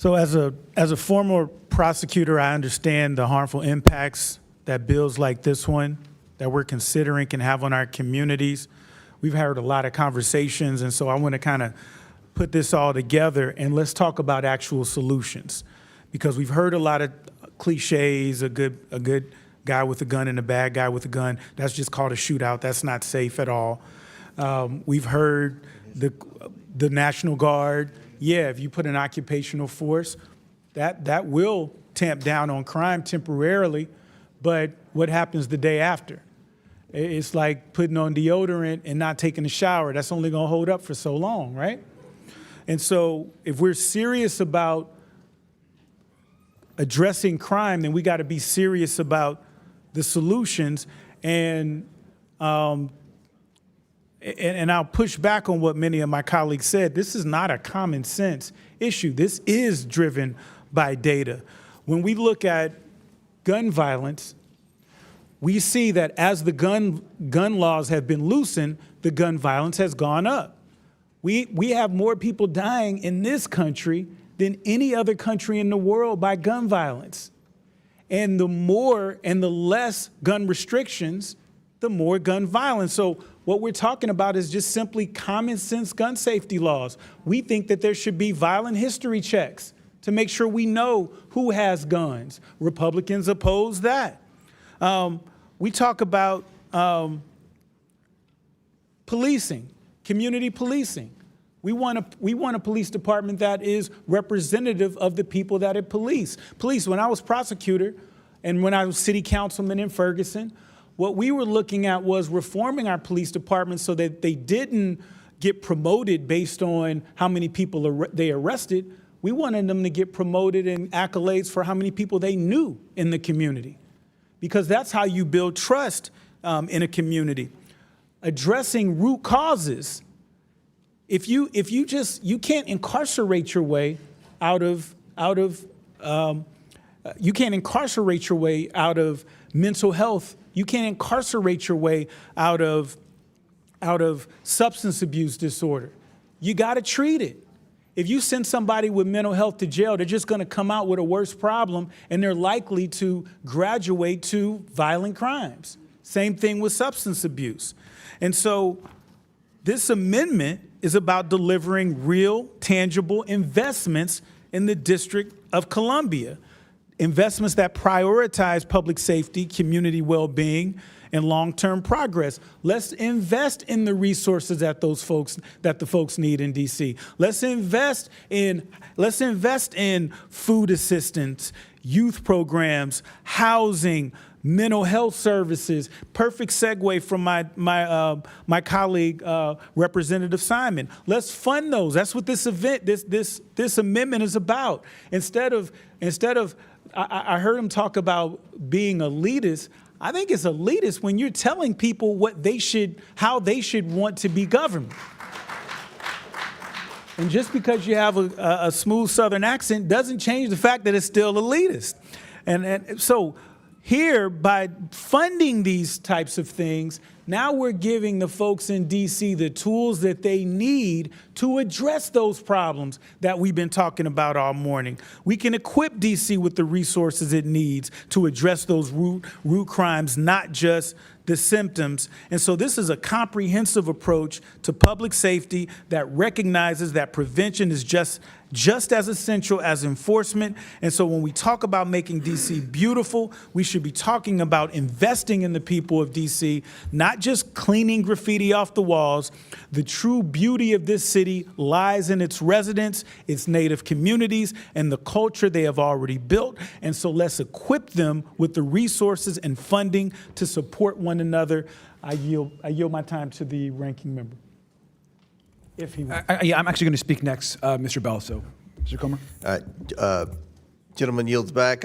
So as a former prosecutor, I understand the harmful impacts that bills like this one that we're considering can have on our communities. We've heard a lot of conversations, and so I want to kind of put this all together and let's talk about actual solutions, because we've heard a lot of cliches, a good guy with a gun and a bad guy with a gun. That's just called a shootout. That's not safe at all. We've heard the National Guard. Yeah, if you put an occupational force, that will tamp down on crime temporarily, but what happens the day after? It's like putting on deodorant and not taking a shower. That's only gonna hold up for so long, right? And so if we're serious about addressing crime, then we gotta be serious about the solutions. And I'll push back on what many of my colleagues said. This is not a common sense issue. This is driven by data. When we look at gun violence, we see that as the gun laws have been loosened, the gun violence has gone up. We have more people dying in this country than any other country in the world by gun violence. And the more and the less gun restrictions, the more gun violence. So what we're talking about is just simply common sense gun safety laws. We think that there should be violent history checks to make sure we know who has guns. Republicans oppose that. We talk about policing, community policing. We want a police department that is representative of the people that it police. When I was prosecutor and when I was city councilman in Ferguson, what we were looking at was reforming our police department so that they didn't get promoted based on how many people they arrested. We wanted them to get promoted in accolades for how many people they knew in the community, because that's how you build trust in a community. Addressing root causes. You can't incarcerate your way out of mental health. You can't incarcerate your way out of substance abuse disorder. You got to treat it. If you send somebody with mental health to jail, they're just going to come out with a worse problem, and they're likely to graduate to violent crimes. Same thing with substance abuse. And so this amendment is about delivering real, tangible investments in the District of Columbia. Investments that prioritize public safety, community well-being, and long-term progress. Let's invest in the resources that the folks need in DC. Let's invest in food assistance, youth programs, housing, mental health services. Perfect segue from my colleague, Representative Simon. Let's fund those. That's what this amendment is about. Instead of I heard him talk about being elitist. I think it's elitist when you're telling people how they should want to be governed. And just because you have a smooth Southern accent doesn't change the fact that it's still elitist. And so here, by funding these types of things, now we're giving the folks in DC the tools that they need to address those problems that we've been talking about all morning. We can equip DC with the resources it needs to address those root crimes, not just the symptoms. And so this is a comprehensive approach to public safety that recognizes that prevention is just as essential as enforcement. And so when we talk about making DC beautiful, we should be talking about investing in the people of DC, not just cleaning graffiti off the walls. The true beauty of this city lies in its residents, its native communities, and the culture they have already built. And so let's equip them with the resources and funding to support one another. I yield my time to the ranking member. If he wants. Yeah, I'm actually going to speak next, Mr. Bell. So, Mr. Comer. Gentleman yields back.